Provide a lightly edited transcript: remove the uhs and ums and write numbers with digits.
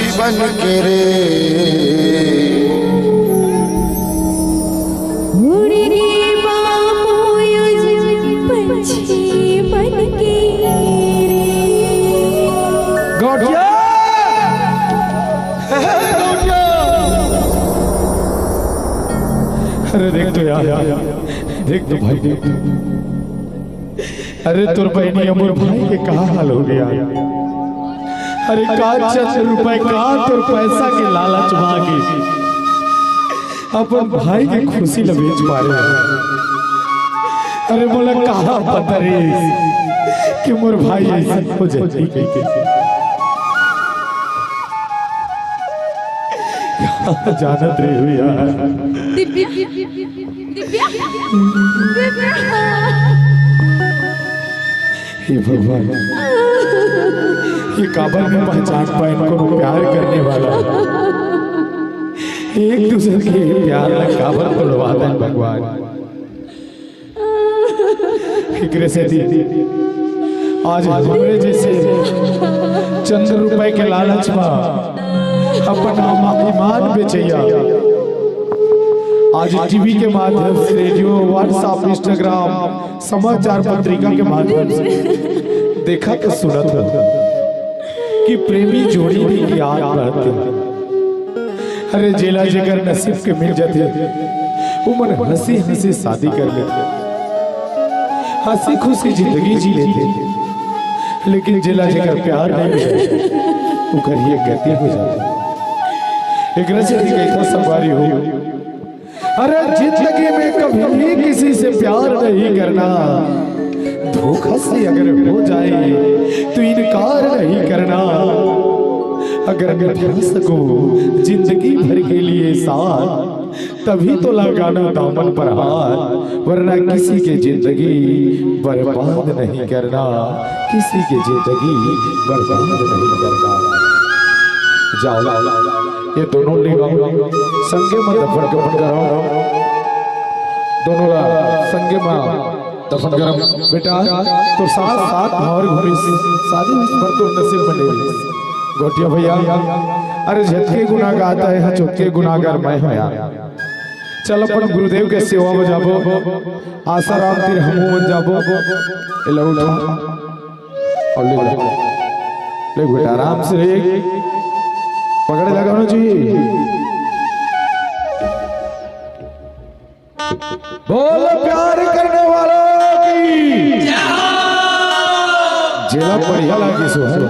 पंछी बन के रे पंछी बन के गौटिया अरे देख तो यार, देख तो भाई, देख तो। अरे तुर बहनी अमर भाई के कहा हाल हो गया। अरे का चंद रुपए का तुर पैसा के लालच मांगे अपन भाई के खुशी ल बेच पा रहे। अरे बोला कहा पता रे कि मोर भाई ऐसा हो जाती के जानत रे हो यार। दिव्या दिव्या दिव्या हे भगवान, ये काबल में पहचान पाए इनको प्यार करने वाला, एक दूसरे के प्यार में काबल को लुभा दें भगवान। फिक्र से दी आज हमारे जैसे चंद रुपए के लालच में अपना ईमान बेचैया आज टीवी के माध्यम से, रेडियो, व्हाट्सएप, इंस्टाग्राम, समाचार पत्रिका के माध्यम से देखा तो सुना था कि प्रेमी जोड़ी भी याद रहते। अरे जेला जिगर नसीब के मिल जाते वो मन हंसी हंसी शादी कर लेते, हंसी खुशी जिंदगी जी लेते, लेकिन जेला जिगर प्यार नहीं मिले वो करिए गति हो जाती। एक रसी कैसा सवारी हो। अरे जिंदगी में कभी भी किसी से प्यार नहीं करना, धोखा से अगर हो जाए तो इनकार नहीं करना। अगर निभा सको जिंदगी भर के लिए साथ तभी तो लगाना दामन पर हाथ, वरना किसी के जिंदगी बर्बाद नहीं करना, किसी के जिंदगी बर्बाद नहीं करना। जाओ ये दोनों संगे में दफन करो, दोनों संगे में दफन करो बेटा। तो साथ साथ और घूमी शादी पर तो नसीब बने गोटिया भैया। अरे झटके गुनाह गाता है चौथे गुनाहगार मैं हूं यार। चल अपन गुरुदेव के सेवा में जाबो, आसाराम तीर हमू बन जाबो। ले उठा और ले बेटा आराम से पकड़े लगाओ जी। बोल प्यार करने वालों की जेला बढ़िया लगी सो है।